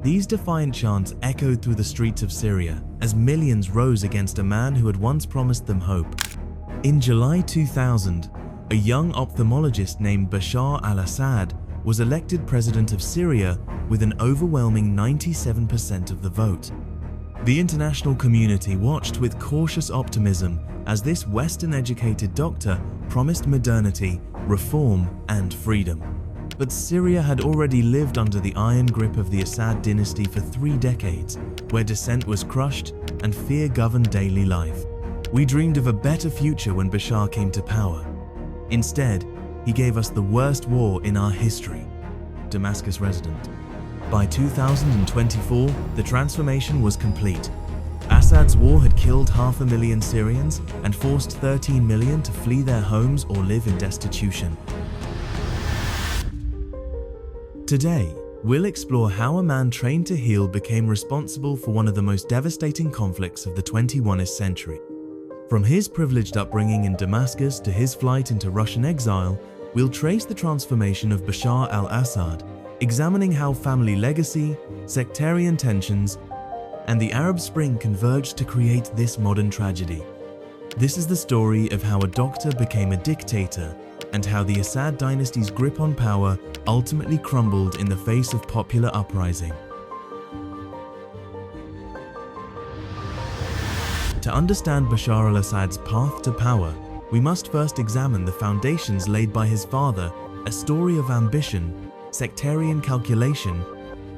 These defiant chants echoed through the streets of Syria as millions rose against a man who had once promised them hope. In July 2000, a young ophthalmologist named Bashar al-Assad was elected president of Syria with an overwhelming 97% of the vote. The international community watched with cautious optimism as this Western-educated doctor promised modernity, reform, and freedom. But Syria had already lived under the iron grip of the Assad dynasty for 3 decades, where dissent was crushed and fear governed daily life. We dreamed of a better future when Bashar came to power. Instead, he gave us the worst war in our history. Damascus resident. By 2024, the transformation was complete. Assad's war had killed 500,000 Syrians and forced 13 million to flee their homes or live in destitution. Today, we'll explore how a man trained to heal became responsible for one of the most devastating conflicts of the 21st century. From his privileged upbringing in Damascus to his flight into Russian exile, we'll trace the transformation of Bashar al-Assad, examining how family legacy, sectarian tensions, and the Arab Spring converged to create this modern tragedy. This is the story of how a doctor became a dictator and how the Assad dynasty's grip on power ultimately crumbled in the face of popular uprising. To understand Bashar al-Assad's path to power, we must first examine the foundations laid by his father, a story of ambition, sectarian calculation,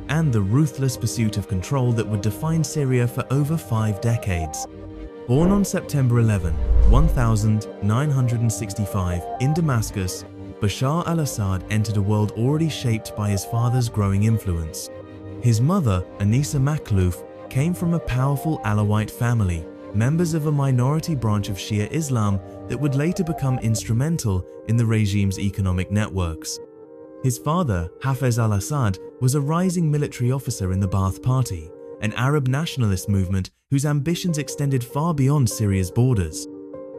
and the ruthless pursuit of control that would define Syria for over 5 decades. Born on September 11, 1965 in Damascus, Bashar al-Assad entered a world already shaped by his father's growing influence. His mother, Anisa Makhlouf, came from a powerful Alawite family, members of a minority branch of Shia Islam that would later become instrumental in the regime's economic networks. His father, Hafez al-Assad, was a rising military officer in the Ba'ath Party, an Arab nationalist movement whose ambitions extended far beyond Syria's borders.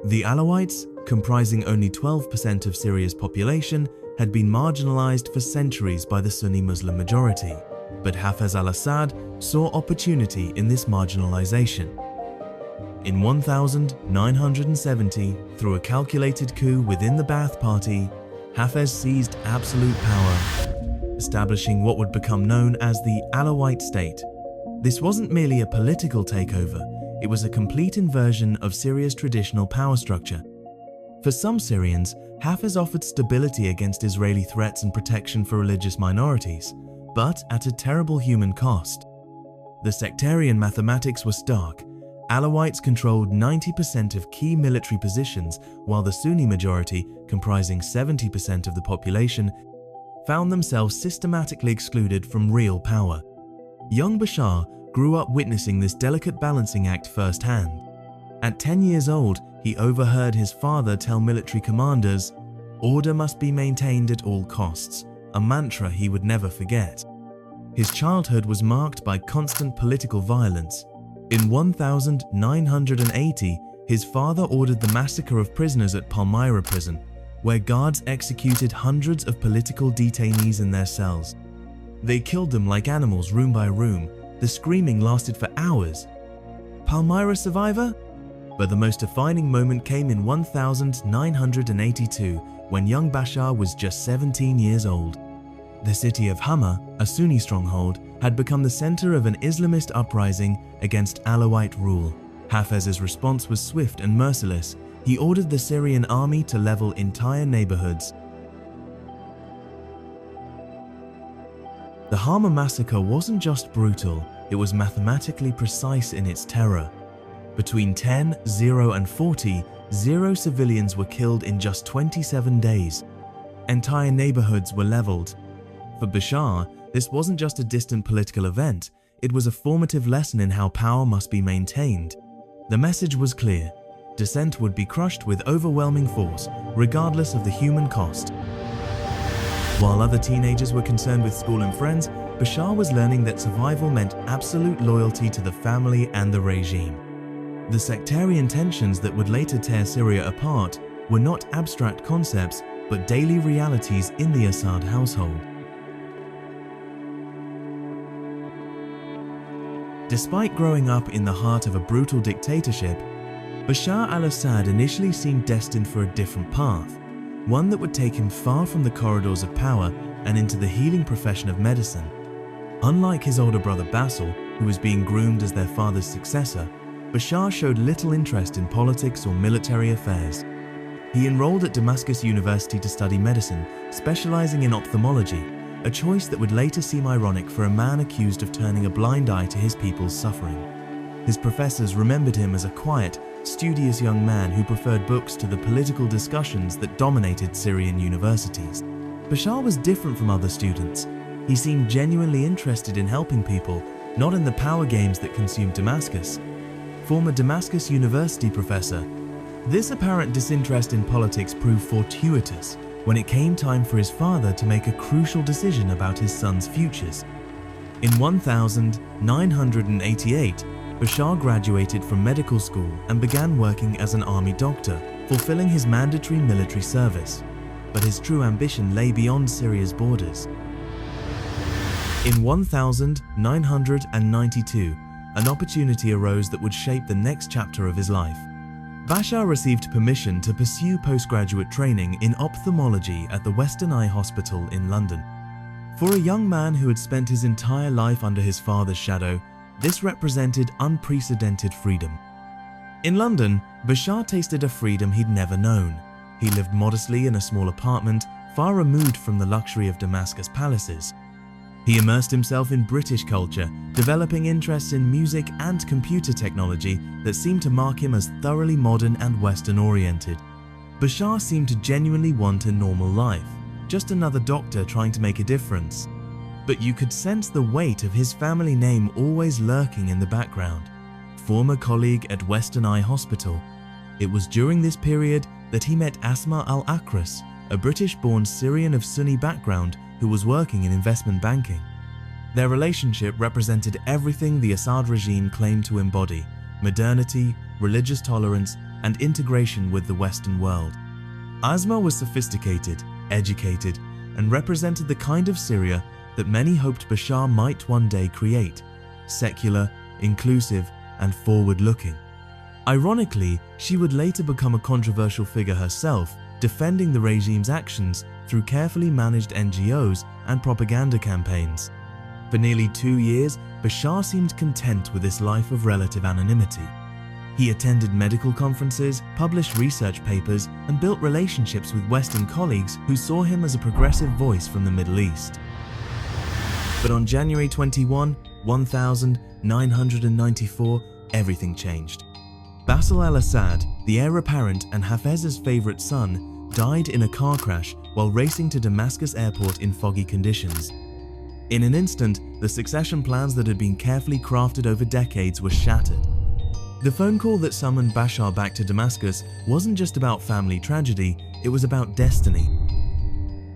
The Alawites, comprising only 12% of Syria's population, had been marginalized for centuries by the Sunni Muslim majority, but Hafez al-Assad saw opportunity in this marginalization. In 1970, through a calculated coup within the Ba'ath Party, Hafez seized absolute power, establishing what would become known as the Alawite state. This wasn't merely a political takeover, it was a complete inversion of Syria's traditional power structure. For some Syrians, Hafez offered stability against Israeli threats and protection for religious minorities, but at a terrible human cost. The sectarian mathematics was stark. Alawites controlled 90% of key military positions, while the Sunni majority, comprising 70% of the population, found themselves systematically excluded from real power. Young Bashar grew up witnessing this delicate balancing act firsthand. At 10 years old, he overheard his father tell military commanders, "Order must be maintained at all costs," a mantra he would never forget. His childhood was marked by constant political violence. In 1980, his father ordered the massacre of prisoners at Palmyra prison, where guards executed hundreds of political detainees in their cells. They killed them like animals room by room. The screaming lasted for hours. Palmyra survivor? But the most defining moment came in 1982, when young Bashar was just 17 years old. The city of Hama, a Sunni stronghold, had become the center of an Islamist uprising against Alawite rule. Hafez's response was swift and merciless. He ordered the Syrian army to level entire neighborhoods. The Hama massacre wasn't just brutal, it was mathematically precise in its terror. Between 10, 0 and 40, 0 civilians were killed in just 27 days. Entire neighborhoods were leveled. For Bashar, this wasn't just a distant political event, it was a formative lesson in how power must be maintained. The message was clear: dissent would be crushed with overwhelming force, regardless of the human cost. While other teenagers were concerned with school and friends, Bashar was learning that survival meant absolute loyalty to the family and the regime. The sectarian tensions that would later tear Syria apart were not abstract concepts, but daily realities in the Assad household. Despite growing up in the heart of a brutal dictatorship, Bashar al-Assad initially seemed destined for a different path, one that would take him far from the corridors of power and into the healing profession of medicine. Unlike his older brother Basil, who was being groomed as their father's successor, Bashar showed little interest in politics or military affairs. He enrolled at Damascus University to study medicine, specializing in ophthalmology, a choice that would later seem ironic for a man accused of turning a blind eye to his people's suffering. His professors remembered him as a quiet, studious young man who preferred books to the political discussions that dominated Syrian universities. Bashar was different from other students. He seemed genuinely interested in helping people, not in the power games that consumed Damascus. Former Damascus University professor, this apparent disinterest in politics proved fortuitous when it came time for his father to make a crucial decision about his son's futures. In 1988, Bashar graduated from medical school and began working as an army doctor, fulfilling his mandatory military service. But his true ambition lay beyond Syria's borders. In 1992, an opportunity arose that would shape the next chapter of his life. Bashar received permission to pursue postgraduate training in ophthalmology at the Western Eye Hospital in London. For a young man who had spent his entire life under his father's shadow, this represented unprecedented freedom. In London, Bashar tasted a freedom he'd never known. He lived modestly in a small apartment, far removed from the luxury of Damascus palaces. He immersed himself in British culture, developing interests in music and computer technology that seemed to mark him as thoroughly modern and Western-oriented. Bashar seemed to genuinely want a normal life, just another doctor trying to make a difference. But you could sense the weight of his family name always lurking in the background. Former colleague at Western Eye Hospital. It was during this period that he met Asma al-Akras, a British-born Syrian of Sunni background who was working in investment banking. Their relationship represented everything the Assad regime claimed to embody: modernity, religious tolerance, and integration with the Western world. Asma was sophisticated, educated, and represented the kind of Syria that many hoped Bashar might one day create: secular, inclusive, and forward-looking. Ironically, she would later become a controversial figure herself, defending the regime's actions through carefully managed NGOs and propaganda campaigns. For nearly 2 years, Bashar seemed content with this life of relative anonymity. He attended medical conferences, published research papers, and built relationships with Western colleagues who saw him as a progressive voice from the Middle East. But on January 21, 1994, everything changed. Basil al-Assad, the heir apparent and Hafez's favorite son, died in a car crash while racing to Damascus airport in foggy conditions. In an instant, the succession plans that had been carefully crafted over decades were shattered. The phone call that summoned Bashar back to Damascus wasn't just about family tragedy, it was about destiny.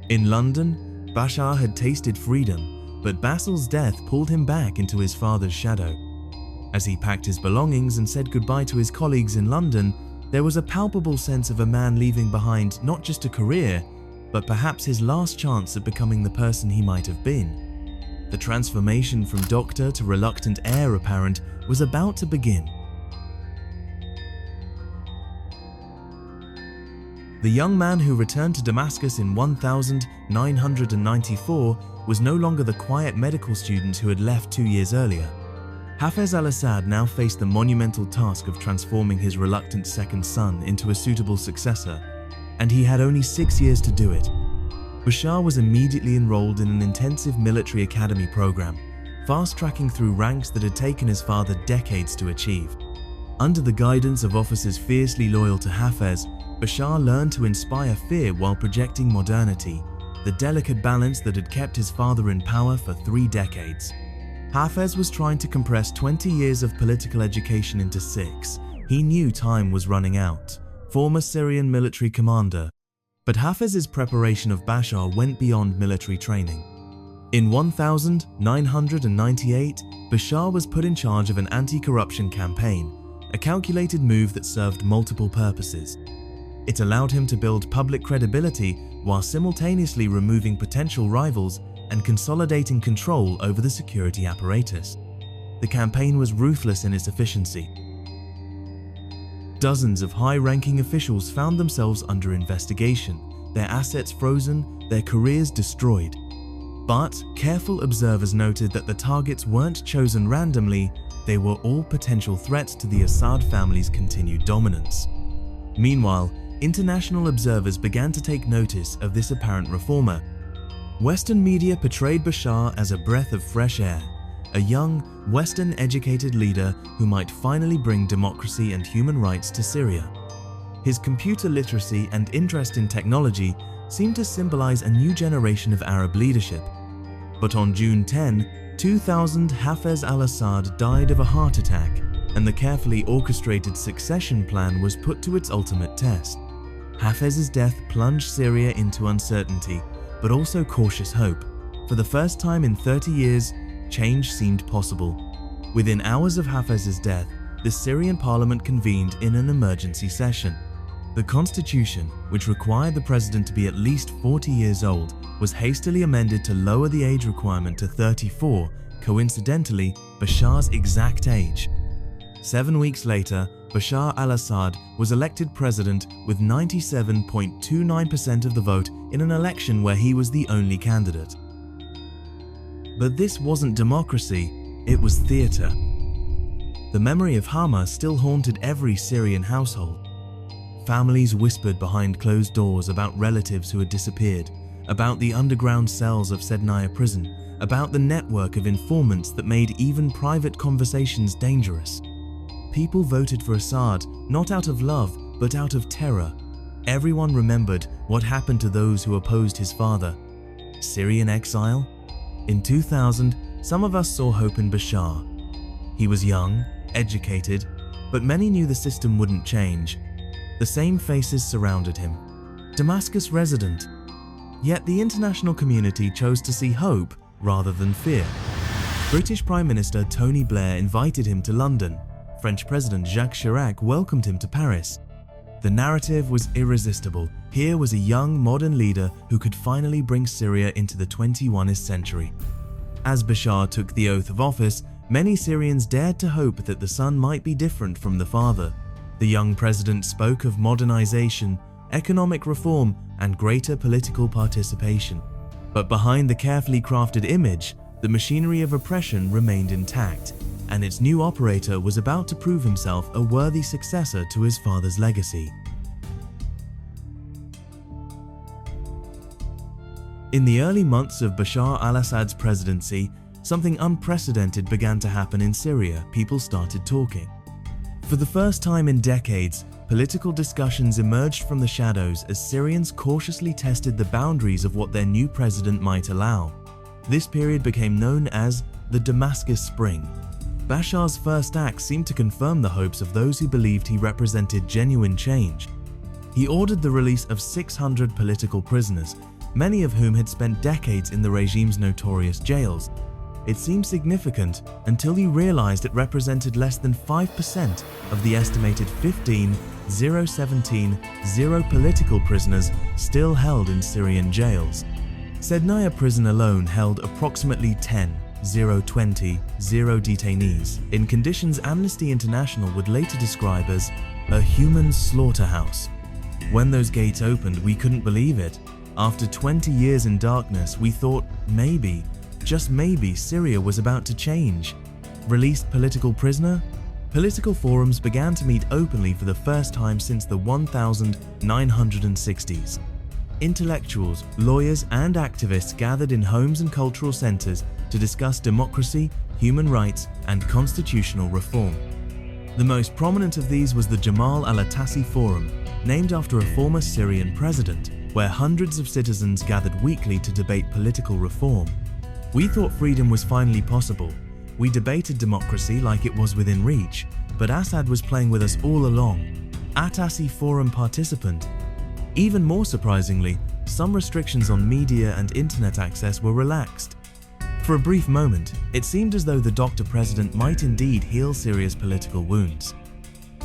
In London, Bashar had tasted freedom, but Basil's death pulled him back into his father's shadow. As he packed his belongings and said goodbye to his colleagues in London, there was a palpable sense of a man leaving behind not just a career, but perhaps his last chance at becoming the person he might have been. The transformation from doctor to reluctant heir apparent was about to begin. The young man who returned to Damascus in 1994 was no longer the quiet medical student who had left 2 years earlier. Hafez al-Assad now faced the monumental task of transforming his reluctant second son into a suitable successor, and he had only 6 years to do it. Bashar was immediately enrolled in an intensive military academy program, fast-tracking through ranks that had taken his father decades to achieve. Under the guidance of officers fiercely loyal to Hafez, Bashar learned to inspire fear while projecting modernity, the delicate balance that had kept his father in power for 3 decades. Hafez was trying to compress 20 years of political education into 6. He knew time was running out. Former Syrian military commander. But Hafez's preparation of Bashar went beyond military training. In 1998, Bashar was put in charge of an anti-corruption campaign, a calculated move that served multiple purposes. It allowed him to build public credibility while simultaneously removing potential rivals and consolidating control over the security apparatus. the campaign was ruthless in its efficiency. Dozens of high-ranking officials found themselves under investigation, their assets frozen, their careers destroyed. But careful observers noted that the targets weren't chosen randomly, they were all potential threats to the Assad family's continued dominance. Meanwhile, international observers began to take notice of this apparent reformer. Western media portrayed Bashar as a breath of fresh air, a young, Western-educated leader who might finally bring democracy and human rights to Syria. His computer literacy and interest in technology seemed to symbolize a new generation of Arab leadership. But on June 10, 2000, Hafez al-Assad died of a heart attack, and the carefully orchestrated succession plan was put to its ultimate test. Hafez's death plunged Syria into uncertainty, but also cautious hope. For the first time in 30 years, change seemed possible. Within hours of Hafez's death, the Syrian parliament convened in an emergency session. The constitution, which required the president to be at least 40 years old, was hastily amended to lower the age requirement to 34, coincidentally, Bashar's exact age. 7 weeks later, Bashar al-Assad was elected president with 97.29% of the vote in an election where he was the only candidate. But this wasn't democracy, it was theater. The memory of Hama still haunted every Syrian household. Families whispered behind closed doors about relatives who had disappeared, about the underground cells of Sednaya prison, about the network of informants that made even private conversations dangerous. People voted for Assad not out of love, but out of terror. Everyone remembered what happened to those who opposed his father. Syrian exile? In 2000, some of us saw hope in Bashar. He was young, educated, but many knew the system wouldn't change. The same faces surrounded him. Damascus resident. Yet the international community chose to see hope rather than fear. British Prime Minister Tony Blair invited him to London. French President Jacques Chirac welcomed him to Paris. The narrative was irresistible. Here was a young, modern leader who could finally bring Syria into the 21st century. As Bashar took the oath of office, many Syrians dared to hope that the son might be different from the father. The young president spoke of modernization, economic reform, and greater political participation. But behind the carefully crafted image, the machinery of oppression remained intact, and its new operator was about to prove himself a worthy successor to his father's legacy. In the early months of Bashar al-Assad's presidency, something unprecedented began to happen in Syria. People started talking. For the first time in decades, political discussions emerged from the shadows as Syrians cautiously tested the boundaries of what their new president might allow. This period became known as the Damascus Spring. Bashar's first act seemed to confirm the hopes of those who believed he represented genuine change. He ordered the release of 600 political prisoners, many of whom had spent decades in the regime's notorious jails. It seemed significant until you realized it represented less than 5% of the estimated 15,017 political prisoners still held in Syrian jails. Sednaya prison alone held approximately 10,020 detainees, in conditions Amnesty International would later describe as a human slaughterhouse. When those gates opened, we couldn't believe it. After 20 years in darkness, we thought maybe, just maybe, Syria was about to change. Released political prisoner? Political forums began to meet openly for the first time since the 1960s. Intellectuals, lawyers, and activists gathered in homes and cultural centers to discuss democracy, human rights, and constitutional reform. The most prominent of these was the Jamal al-Atassi Forum, named after a former Syrian president, where hundreds of citizens gathered weekly to debate political reform. We thought freedom was finally possible. We debated democracy like it was within reach, but Assad was playing with us all along. Atassi Forum participant. Even more surprisingly, some restrictions on media and internet access were relaxed. For a brief moment, it seemed as though the Dr. President might indeed heal Syria's political wounds.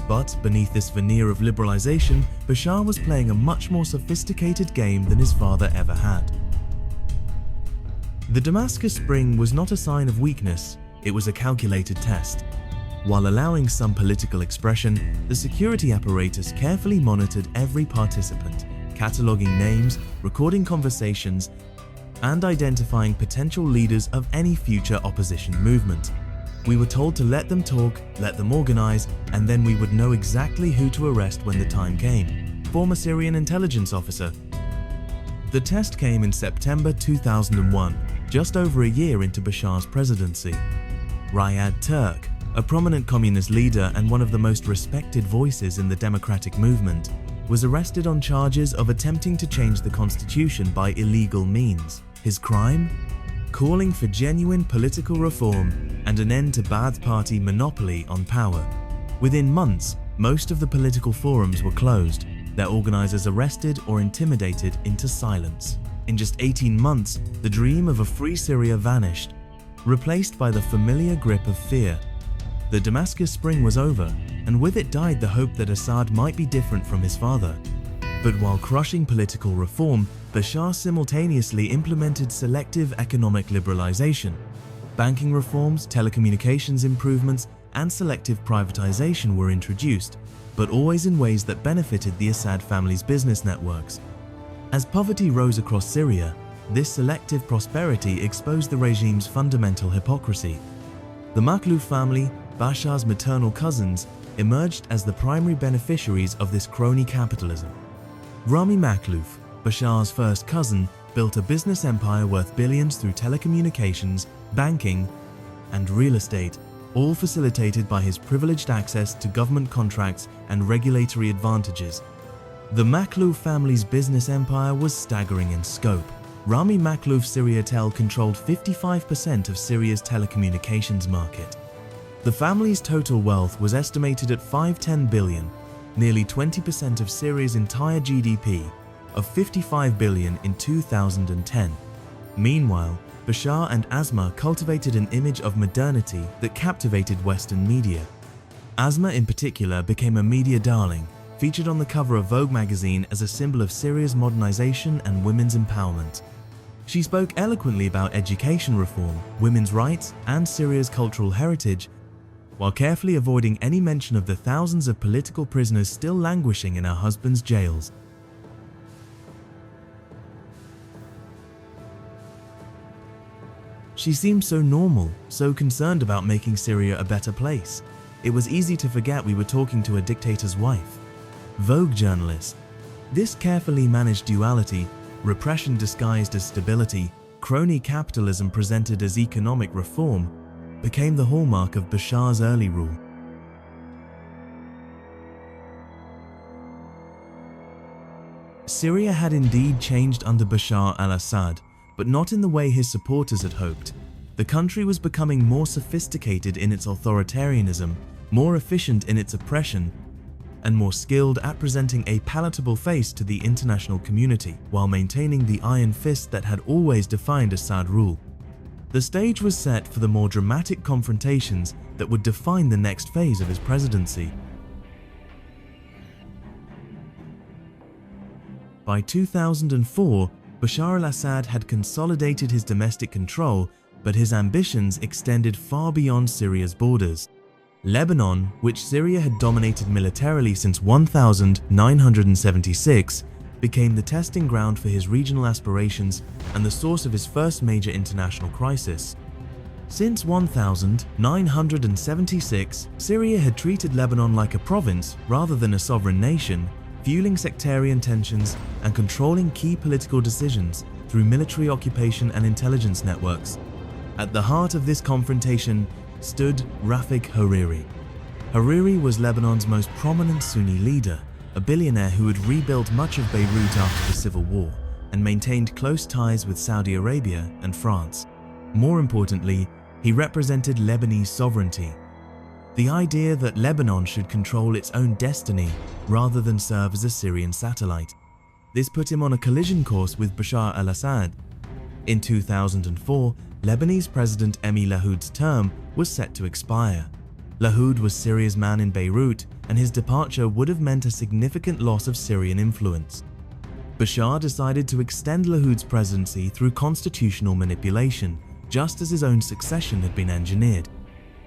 But beneath this veneer of liberalization, Bashar was playing a much more sophisticated game than his father ever had. The Damascus Spring was not a sign of weakness, It was a calculated test. While allowing some political expression, the security apparatus carefully monitored every participant, cataloging names, recording conversations, and identifying potential leaders of any future opposition movement. We were told to let them talk, let them organize, and then we would know exactly who to arrest when the time came. Former Syrian intelligence officer. The test came in September 2001, just over a year into Bashar's presidency. Riyad Turk, a prominent communist leader and one of the most respected voices in the democratic movement, was arrested on charges of attempting to change the constitution by illegal means. His crime? Calling for genuine political reform and an end to Ba'ath Party monopoly on power. Within months, most of the political forums were closed, their organizers arrested or intimidated into silence. In just 18 months, the dream of a free Syria vanished, replaced by the familiar grip of fear. The Damascus Spring was over, and with it died the hope that Assad might be different from his father. But while crushing political reform, Bashar simultaneously implemented selective economic liberalization. Banking reforms, telecommunications improvements, and selective privatization were introduced, but always in ways that benefited the Assad family's business networks. As poverty rose across Syria, this selective prosperity exposed the regime's fundamental hypocrisy. The Makhlouf family, Bashar's maternal cousins, emerged as the primary beneficiaries of this crony capitalism. Rami Makhlouf, Bashar's first cousin, built a business empire worth billions through telecommunications, banking, and real estate, all facilitated by his privileged access to government contracts and regulatory advantages. The Makhlouf family's business empire was staggering in scope. Rami Makhlouf Syriatel controlled 55% of Syria's telecommunications market. The family's total wealth was estimated at $510 billion, nearly 20% of Syria's entire GDP, of $55 billion in 2010. Meanwhile, Bashar and Asma cultivated an image of modernity that captivated Western media. Asma in particular became a media darling, featured on the cover of Vogue magazine as a symbol of Syria's modernization and women's empowerment. She spoke eloquently about education reform, women's rights, and Syria's cultural heritage, while carefully avoiding any mention of the thousands of political prisoners still languishing in her husband's jails. She seemed so normal, so concerned about making Syria a better place. It was easy to forget we were talking to a dictator's wife. Vogue journalist. This carefully managed duality, repression disguised as stability, crony capitalism presented as economic reform, became the hallmark of Bashar's early rule. Syria had indeed changed under Bashar al-Assad, but not in the way his supporters had hoped. The country was becoming more sophisticated in its authoritarianism, more efficient in its oppression, and more skilled at presenting a palatable face to the international community while maintaining the iron fist that had always defined Assad rule. The stage was set for the more dramatic confrontations that would define the next phase of his presidency. By 2004, Bashar al-Assad had consolidated his domestic control, but his ambitions extended far beyond Syria's borders. Lebanon, which Syria had dominated militarily since 1976, became the testing ground for his regional aspirations and the source of his first major international crisis. Since 1976, Syria had treated Lebanon like a province rather than a sovereign nation, fueling sectarian tensions and controlling key political decisions through military occupation and intelligence networks. At the heart of this confrontation stood Rafik Hariri. Hariri was Lebanon's most prominent Sunni leader, a billionaire who had rebuilt much of Beirut after the civil war and maintained close ties with Saudi Arabia and France. More importantly, he represented Lebanese sovereignty, the idea that Lebanon should control its own destiny rather than serve as a Syrian satellite. This put him on a collision course with Bashar al-Assad. In 2004, Lebanese President Emi Lahoud's term was set to expire. Lahoud was Syria's man in Beirut, and his departure would have meant a significant loss of Syrian influence. Bashar decided to extend Lahoud's presidency through constitutional manipulation, just as his own succession had been engineered.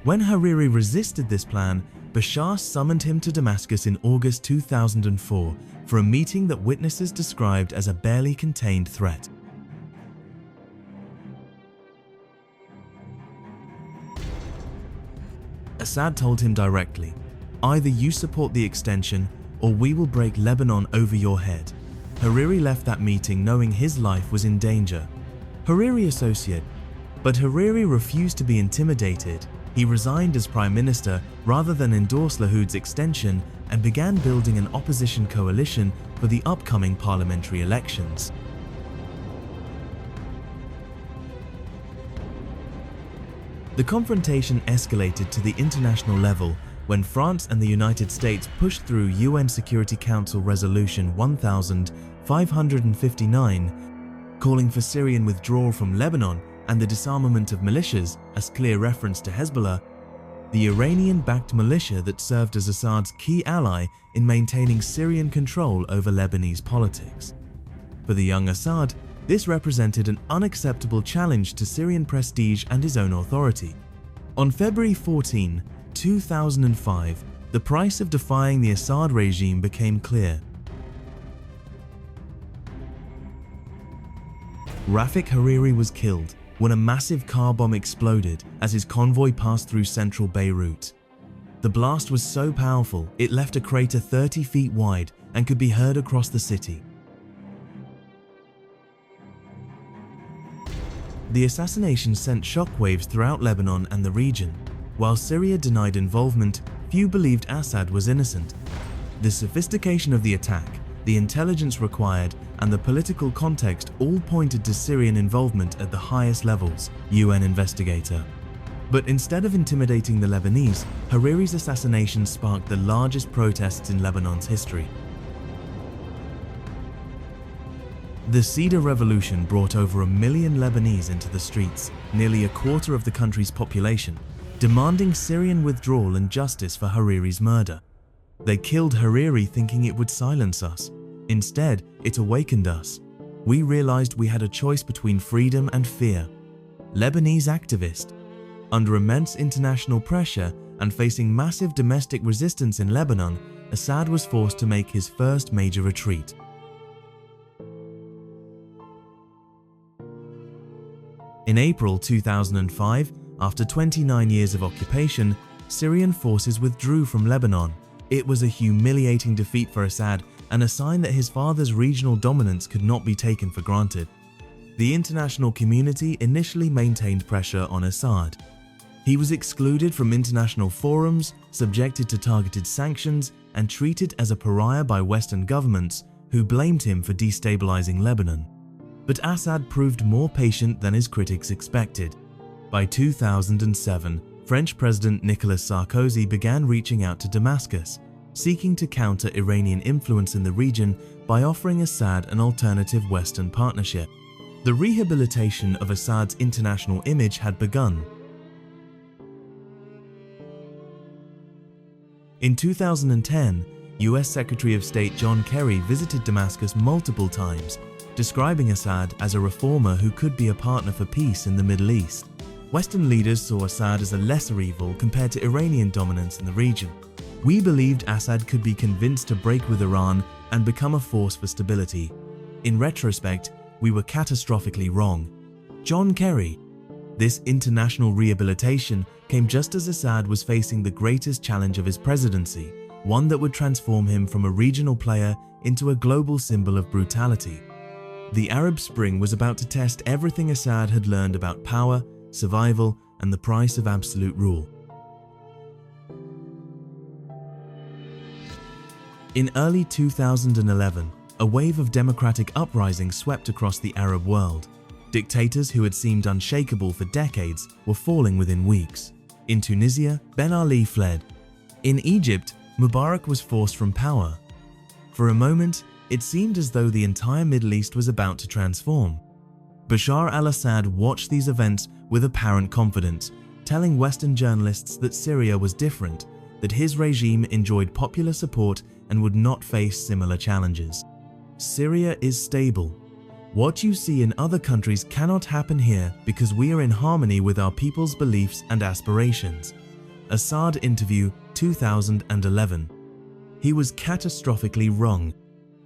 When Hariri resisted this plan, Bashar summoned him to Damascus in August 2004 for a meeting that witnesses described as a barely contained threat. Assad told him directly, "Either you support the extension or we will break Lebanon over your head." Hariri left that meeting knowing his life was in danger. Hariri associate, but Hariri refused to be intimidated. He resigned as prime minister rather than endorse Lahoud's extension and began building an opposition coalition for the upcoming parliamentary elections. The confrontation escalated to the international level when France and the United States pushed through UN Security Council Resolution 1559, calling for Syrian withdrawal from Lebanon and the disarmament of militias, as clear reference to Hezbollah, the Iranian-backed militia that served as Assad's key ally in maintaining Syrian control over Lebanese politics. For the young Assad, this represented an unacceptable challenge to Syrian prestige and his own authority. On February 14, 2005, the price of defying the Assad regime became clear. Rafik Hariri was killed when a massive car bomb exploded as his convoy passed through central Beirut. The blast was so powerful it left a crater 30 feet wide and could be heard across the city. The assassination sent shockwaves throughout Lebanon and the region. While Syria denied involvement, few believed Assad was innocent. The sophistication of the attack, the intelligence required, and the political context all pointed to Syrian involvement at the highest levels, UN investigator. But instead of intimidating the Lebanese, Hariri's assassination sparked the largest protests in Lebanon's history. The Cedar Revolution brought over 1 million Lebanese into the streets, nearly a quarter of the country's population, demanding Syrian withdrawal and justice for Hariri's murder. They killed Hariri thinking it would silence us. Instead, it awakened us. We realized we had a choice between freedom and fear. Lebanese activist. Under immense international pressure and facing massive domestic resistance in Lebanon, Assad was forced to make his first major retreat. In April 2005, after 29 years of occupation, Syrian forces withdrew from Lebanon. It was a humiliating defeat for Assad and a sign that his father's regional dominance could not be taken for granted. The international community initially maintained pressure on Assad. He was excluded from international forums, subjected to targeted sanctions, and treated as a pariah by Western governments who blamed him for destabilizing Lebanon. But Assad proved more patient than his critics expected. By 2007, French President Nicolas Sarkozy began reaching out to Damascus, seeking to counter Iranian influence in the region by offering Assad an alternative Western partnership. The rehabilitation of Assad's international image had begun. In 2010, US Secretary of State John Kerry visited Damascus multiple times, describing Assad as a reformer who could be a partner for peace in the Middle East. Western leaders saw Assad as a lesser evil compared to Iranian dominance in the region. We believed Assad could be convinced to break with Iran and become a force for stability. In retrospect, we were catastrophically wrong. John Kerry. This international rehabilitation came just as Assad was facing the greatest challenge of his presidency, one that would transform him from a regional player into a global symbol of brutality. The Arab Spring was about to test everything Assad had learned about power, survival, and the price of absolute rule. In early 2011, a wave of democratic uprisings swept across the Arab world. Dictators who had seemed unshakable for decades were falling within weeks. In Tunisia, Ben Ali fled. In Egypt, Mubarak was forced from power. For a moment, it seemed as though the entire Middle East was about to transform. Bashar al-Assad watched these events with apparent confidence, telling Western journalists that Syria was different, that his regime enjoyed popular support and would not face similar challenges. Syria is stable. What you see in other countries cannot happen here because we are in harmony with our people's beliefs and aspirations. Assad interview 2011. He was catastrophically wrong.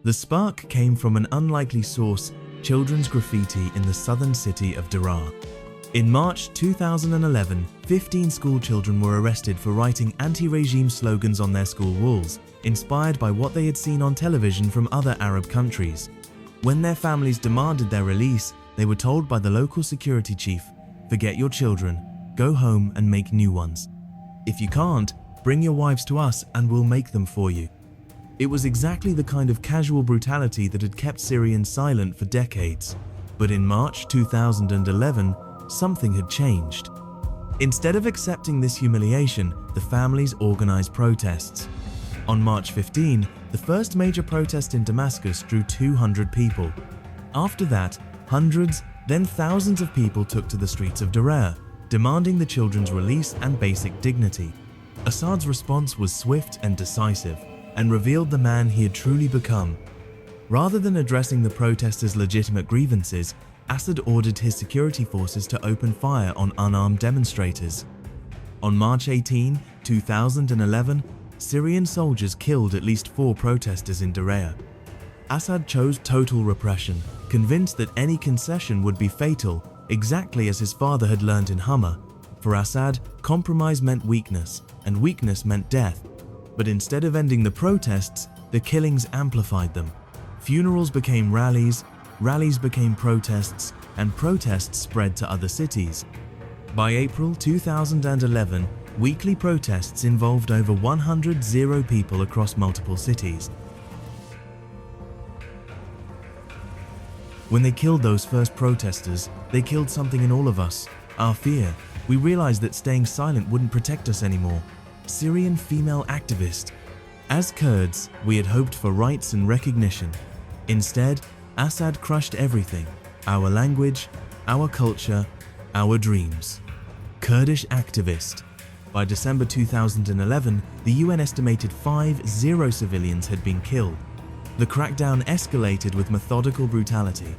The spark came from an unlikely source, children's graffiti in the southern city of Daraa. In March 2011, 15 school children were arrested for writing anti-regime slogans on their school walls, inspired by what they had seen on television from other Arab countries. When their families demanded their release, they were told by the local security chief, "Forget your children, go home and make new ones. If you can't, bring your wives to us and we'll make them for you." It was exactly the kind of casual brutality that had kept Syrians silent for decades. But in March 2011, something had changed. Instead of accepting this humiliation, the families organized protests. On March 15, the first major protest in Damascus drew 200 people. After that, hundreds, then thousands of people took to the streets of Daraa, demanding the children's release and basic dignity. Assad's response was swift and decisive, and revealed the man he had truly become. Rather than addressing the protesters' legitimate grievances, Assad ordered his security forces to open fire on unarmed demonstrators. On March 18, 2011, Syrian soldiers killed at least 4 protesters in Daraa. Assad chose total repression, convinced that any concession would be fatal, exactly as his father had learned in Hama. For Assad, compromise meant weakness, and weakness meant death. But instead of ending the protests, the killings amplified them. Funerals became rallies, rallies became protests, and protests spread to other cities. By April 2011, weekly protests involved over 100 people across multiple cities. When they killed those first protesters, they killed something in all of us, our fear. We realized that staying silent wouldn't protect us anymore. Syrian female activist. As Kurds, we had hoped for rights and recognition. Instead, Assad crushed everything: our language, our culture, our dreams. Kurdish activist. By December 2011, the UN estimated 50 civilians had been killed. The crackdown escalated with methodical brutality.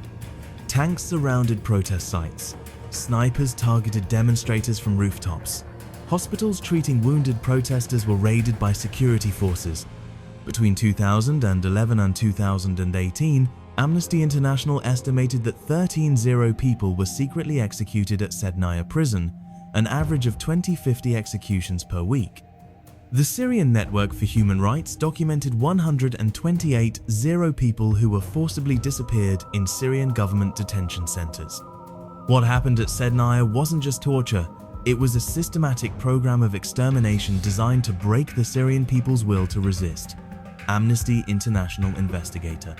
Tanks surrounded protest sites. Snipers targeted demonstrators from rooftops. Hospitals treating wounded protesters were raided by security forces. Between 2011 and 2018, Amnesty International estimated that 13 people were secretly executed at Sednaya prison, an average of 20-50 executions per week. The Syrian Network for Human Rights documented 128 people who were forcibly disappeared in Syrian government detention centers. What happened at Sednaya wasn't just torture, it was a systematic program of extermination designed to break the Syrian people's will to resist. Amnesty International investigator.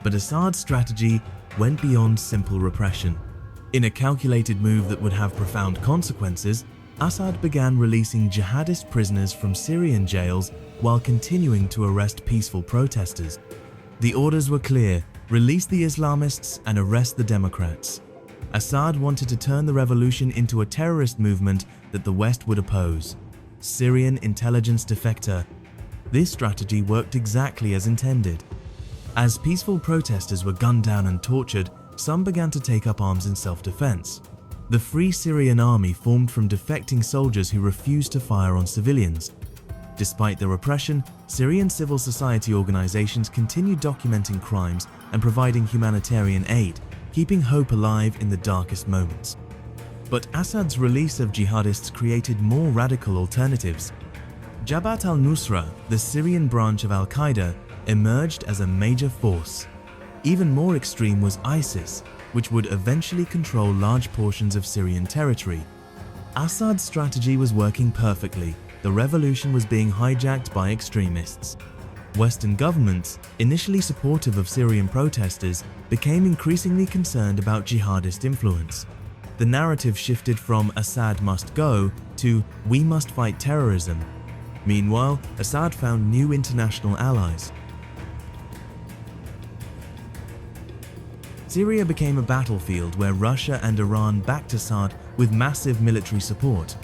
But Assad's strategy went beyond simple repression. In a calculated move that would have profound consequences, Assad began releasing jihadist prisoners from Syrian jails while continuing to arrest peaceful protesters. The orders were clear: release the Islamists and arrest the Democrats. Assad wanted to turn the revolution into a terrorist movement that the West would oppose. Syrian intelligence defector. This strategy worked exactly as intended. As peaceful protesters were gunned down and tortured, some began to take up arms in self-defense. The Free Syrian Army formed from defecting soldiers who refused to fire on civilians. Despite the repression, Syrian civil society organizations continued documenting crimes and providing humanitarian aid, keeping hope alive in the darkest moments. But Assad's release of jihadists created more radical alternatives. Jabhat al-Nusra, the Syrian branch of al-Qaeda, emerged as a major force. Even more extreme was ISIS, which would eventually control large portions of Syrian territory. Assad's strategy was working perfectly. The revolution was being hijacked by extremists. Western governments, initially supportive of Syrian protesters, became increasingly concerned about jihadist influence. The narrative shifted from "Assad must go" to "we must fight terrorism." Meanwhile, Assad found new international allies. Syria became a battlefield where Russia and Iran backed Assad with massive military support,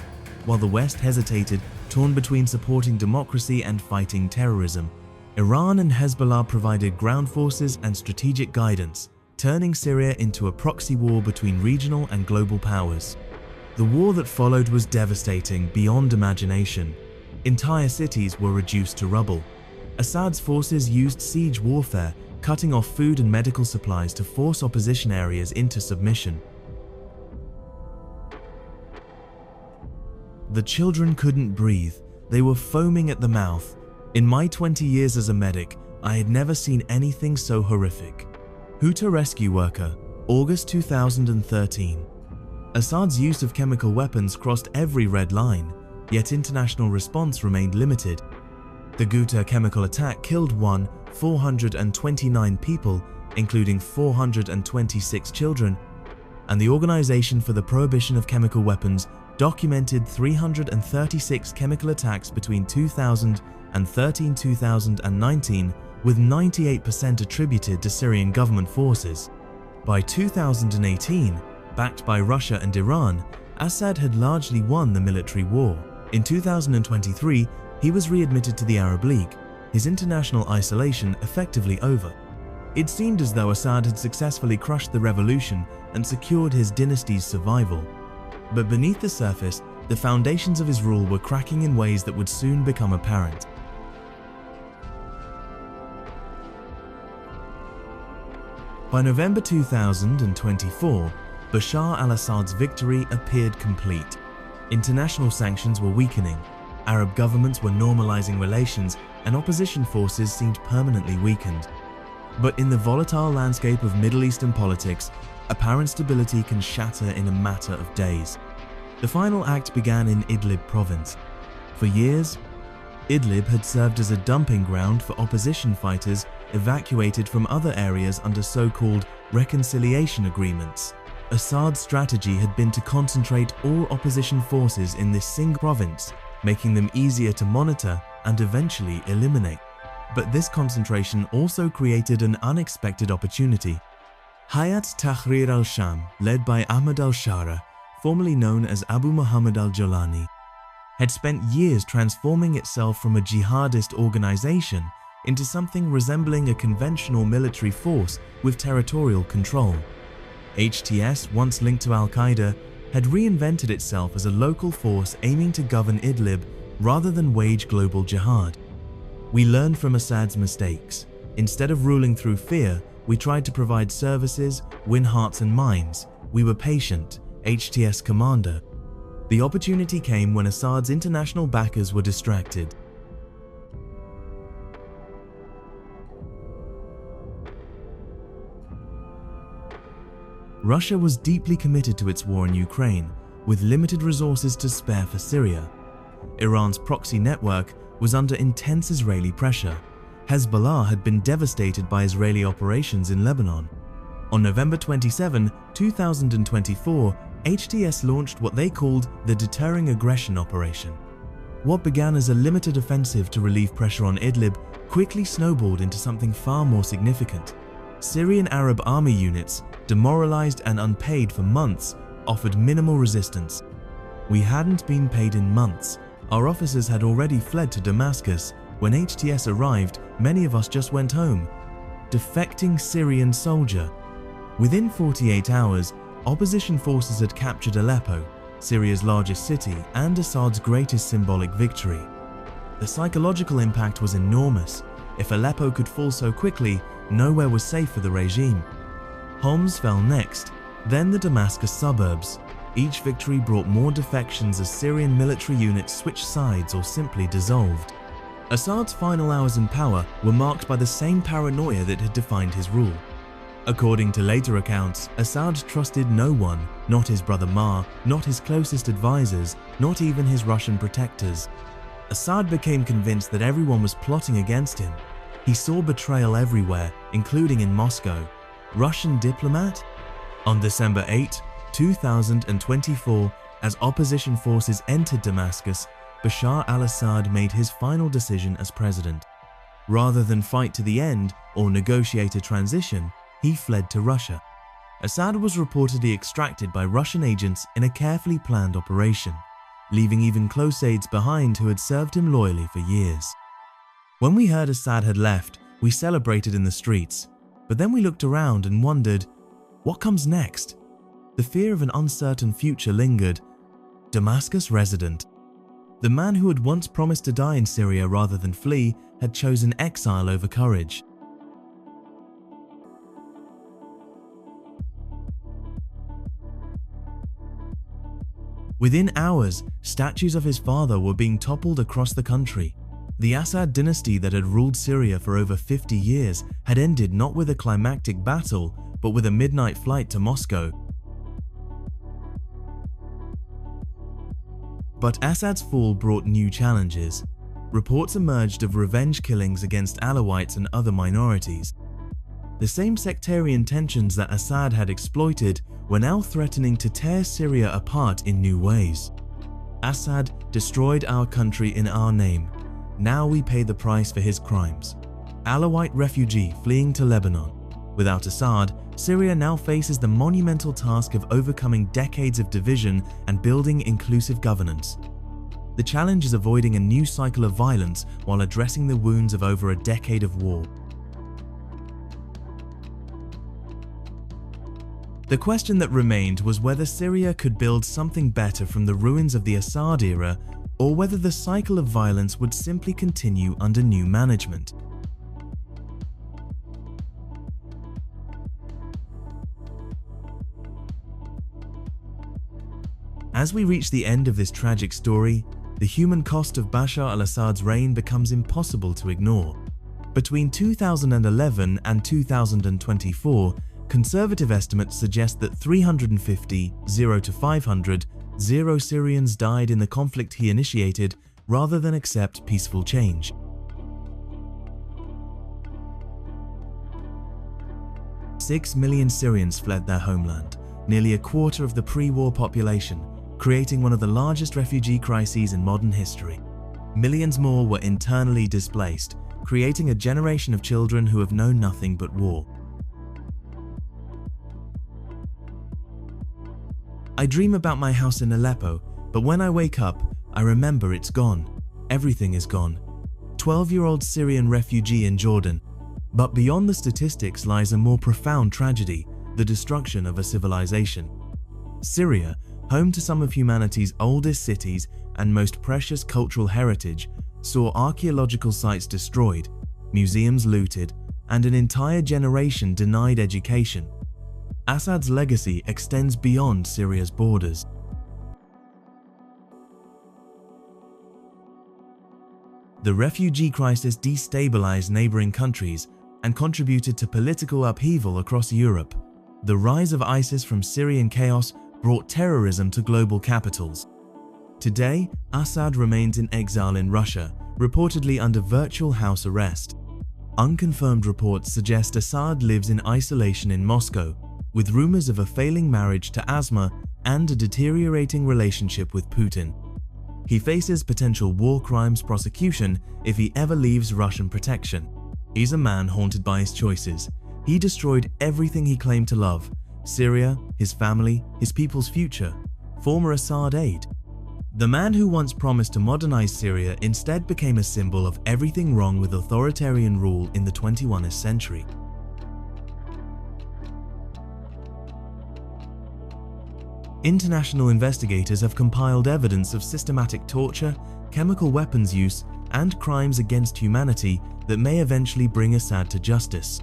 while the West hesitated, torn between supporting democracy and fighting terrorism. Iran and Hezbollah provided ground forces and strategic guidance, turning Syria into a proxy war between regional and global powers. The war that followed was devastating beyond imagination. Entire cities were reduced to rubble. Assad's forces used siege warfare, cutting off food and medical supplies to force opposition areas into submission. The children couldn't breathe. They were foaming at the mouth. In my 20 years as a medic, I had never seen anything so horrific. Houthi rescue worker, August 2013. Assad's use of chemical weapons crossed every red line, yet international response remained limited. The Ghouta chemical attack killed 429 people, including 426 children, and the Organization for the Prohibition of Chemical Weapons documented 336 chemical attacks between 2013–2019, with 98% attributed to Syrian government forces. By 2018, backed by Russia and Iran, Assad had largely won the military war. In 2023, he was readmitted to the Arab League, his international isolation effectively over. It seemed as though Assad had successfully crushed the revolution and secured his dynasty's survival. But beneath the surface, the foundations of his rule were cracking in ways that would soon become apparent. By November 2024, Bashar al-Assad's victory appeared complete. International sanctions were weakening, Arab governments were normalizing relations, and opposition forces seemed permanently weakened. But in the volatile landscape of Middle Eastern politics, apparent stability can shatter in a matter of days. The final act began in Idlib province. For years, Idlib had served as a dumping ground for opposition fighters evacuated from other areas under so-called reconciliation agreements. Assad's strategy had been to concentrate all opposition forces in this single province, making them easier to monitor and eventually eliminate. But this concentration also created an unexpected opportunity. Hayat Tahrir al-Sham, led by Ahmad al-Shara, formerly known as Abu Muhammad al-Jolani, had spent years transforming itself from a jihadist organization into something resembling a conventional military force with territorial control. HTS, once linked to al-Qaeda, had reinvented itself as a local force aiming to govern Idlib rather than wage global jihad. We learned from Assad's mistakes. Instead of ruling through fear, we tried to provide services, win hearts and minds. We were patient, HTS commander. The opportunity came when Assad's international backers were distracted. Russia was deeply committed to its war in Ukraine, with limited resources to spare for Syria. Iran's proxy network was under intense Israeli pressure. Hezbollah had been devastated by Israeli operations in Lebanon. On November 27, 2024, HTS launched what they called the Deterring Aggression Operation. What began as a limited offensive to relieve pressure on Idlib quickly snowballed into something far more significant. Syrian Arab army units, demoralized and unpaid for months, offered minimal resistance. We hadn't been paid in months. Our officers had already fled to Damascus. When HTS arrived, many of us just went home. Defecting Syrian soldier. Within 48 hours, opposition forces had captured Aleppo, Syria's largest city and Assad's greatest symbolic victory. The psychological impact was enormous. If Aleppo could fall so quickly, nowhere was safe for the regime. Homs fell next, then the Damascus suburbs. Each victory brought more defections as Syrian military units switched sides or simply dissolved. Assad's final hours in power were marked by the same paranoia that had defined his rule. According to later accounts, Assad trusted no one, not his brother Mar, not his closest advisors, not even his Russian protectors. Assad became convinced that everyone was plotting against him. He saw betrayal everywhere, including in Moscow. Russian diplomat? On December 8, 2024, as opposition forces entered Damascus, Bashar al-Assad made his final decision as president. Rather than fight to the end or negotiate a transition, he fled to Russia. Assad was reportedly extracted by Russian agents in a carefully planned operation, leaving even close aides behind who had served him loyally for years. When we heard Assad had left, we celebrated in the streets. But then we looked around and wondered, what comes next? The fear of an uncertain future lingered. Damascus resident. The man who had once promised to die in Syria rather than flee had chosen exile over courage. Within hours, statues of his father were being toppled across the country. The Assad dynasty that had ruled Syria for over 50 years had ended not with a climactic battle, but with a midnight flight to Moscow. But Assad's fall brought new challenges. Reports emerged of revenge killings against Alawites and other minorities. The same sectarian tensions that Assad had exploited were now threatening to tear Syria apart in new ways. Assad destroyed our country in our name. Now we pay the price for his crimes. Alawite refugee fleeing to Lebanon. Without Assad, Syria now faces the monumental task of overcoming decades of division and building inclusive governance. The challenge is avoiding a new cycle of violence while addressing the wounds of over a decade of war. The question that remained was whether Syria could build something better from the ruins of the Assad era, or whether the cycle of violence would simply continue under new management. As we reach the end of this tragic story, the human cost of Bashar al-Assad's reign becomes impossible to ignore. Between 2011 and 2024, conservative estimates suggest that 350, 0 to 500, Syrians died in the conflict he initiated rather than accept peaceful change. Six million Syrians fled their homeland, nearly a quarter of the pre-war population, creating one of the largest refugee crises in modern history. Millions more were internally displaced, creating a generation of children who have known nothing but war. I dream about my house in Aleppo, but when I wake up, I remember it's gone. Everything is gone. 12-year-old Syrian refugee in Jordan. But beyond the statistics lies a more profound tragedy, the destruction of a civilization. Syria, home to some of humanity's oldest cities and most precious cultural heritage, saw archaeological sites destroyed, museums looted, and an entire generation denied education. Assad's legacy extends beyond Syria's borders. The refugee crisis destabilized neighboring countries and contributed to political upheaval across Europe. The rise of ISIS from Syrian chaos brought terrorism to global capitals. Today, Assad remains in exile in Russia, reportedly under virtual house arrest. Unconfirmed reports suggest Assad lives in isolation in Moscow, with rumors of a failing marriage to Asma and a deteriorating relationship with Putin. He faces potential war crimes prosecution if he ever leaves Russian protection. He's a man haunted by his choices. He destroyed everything he claimed to love: Syria, his family, his people's future. Former Assad aide. The man who once promised to modernize Syria instead became a symbol of everything wrong with authoritarian rule in the 21st century. International investigators have compiled evidence of systematic torture, chemical weapons use, and crimes against humanity that may eventually bring Assad to justice.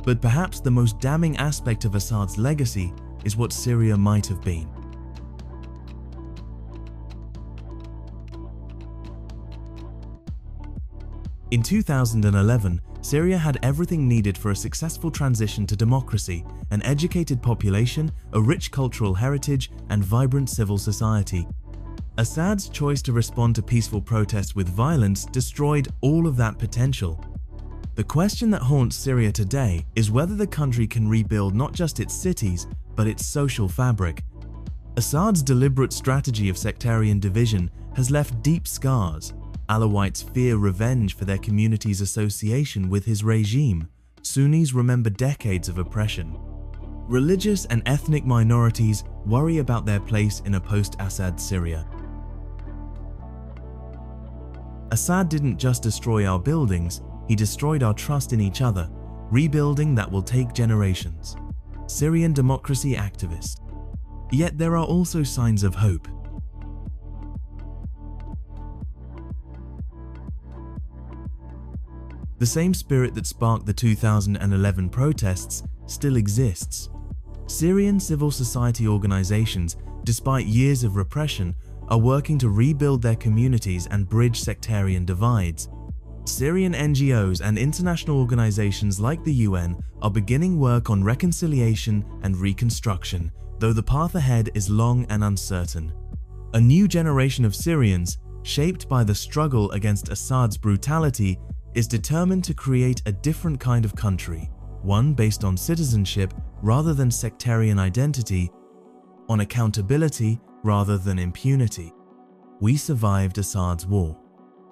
But perhaps the most damning aspect of Assad's legacy is what Syria might have been. In 2011, Syria had everything needed for a successful transition to democracy: an educated population, a rich cultural heritage, and vibrant civil society. Assad's choice to respond to peaceful protest with violence destroyed all of that potential. The question that haunts Syria today is whether the country can rebuild not just its cities, but its social fabric. Assad's deliberate strategy of sectarian division has left deep scars. Alawites fear revenge for their community's association with his regime. Sunnis remember decades of oppression. Religious and ethnic minorities worry about their place in a post-Assad Syria. Assad didn't just destroy our buildings, he destroyed our trust in each other. rebuilding that will take generations. Syrian democracy activist. Yet there are also signs of hope. The same spirit that sparked the 2011 protests still exists. Syrian civil society organizations, despite years of repression, are working to rebuild their communities and bridge sectarian divides. Syrian NGOs and international organizations like the UN are beginning work on reconciliation and reconstruction, though the path ahead is long and uncertain. A new generation of Syrians, shaped by the struggle against Assad's brutality, is determined to create a different kind of country, one based on citizenship rather than sectarian identity, on accountability rather than impunity. We survived Assad's war.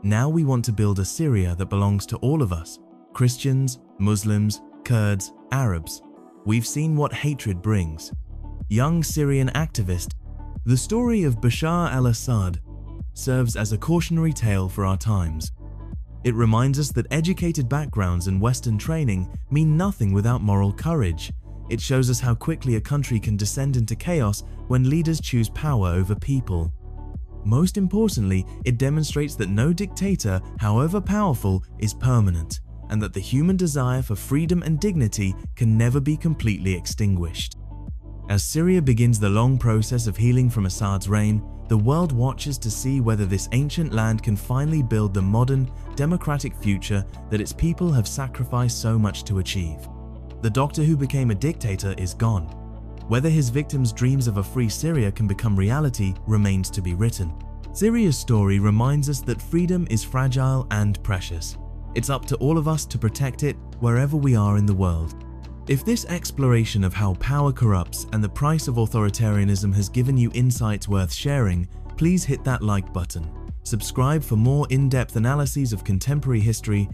Now we want to build a Syria that belongs to all of us: Christians, Muslims, Kurds, Arabs. We've seen what hatred brings. Young Syrian activist, the story of Bashar al-Assad serves as a cautionary tale for our times. It reminds us that educated backgrounds and Western training mean nothing without moral courage. It shows us how quickly a country can descend into chaos when leaders choose power over people. Most importantly, it demonstrates that no dictator, however powerful, is permanent, and that the human desire for freedom and dignity can never be completely extinguished. As Syria begins the long process of healing from Assad's reign, the world watches to see whether this ancient land can finally build the modern, democratic future that its people have sacrificed so much to achieve. The doctor who became a dictator is gone. Whether his victims' dreams of a free Syria can become reality remains to be written. Syria's story reminds us that freedom is fragile and precious. It's up to all of us to protect it wherever we are in the world. If this exploration of how power corrupts and the price of authoritarianism has given you insights worth sharing, please hit that like button, subscribe for more in-depth analyses of contemporary history,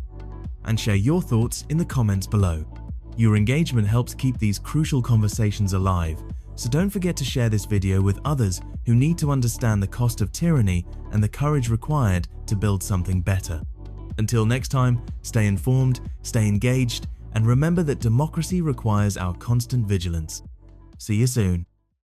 and share your thoughts in the comments below. Your engagement helps keep these crucial conversations alive, so don't forget to share this video with others who need to understand the cost of tyranny and the courage required to build something better. Until next time, stay informed, stay engaged, and remember that democracy requires our constant vigilance. See you soon.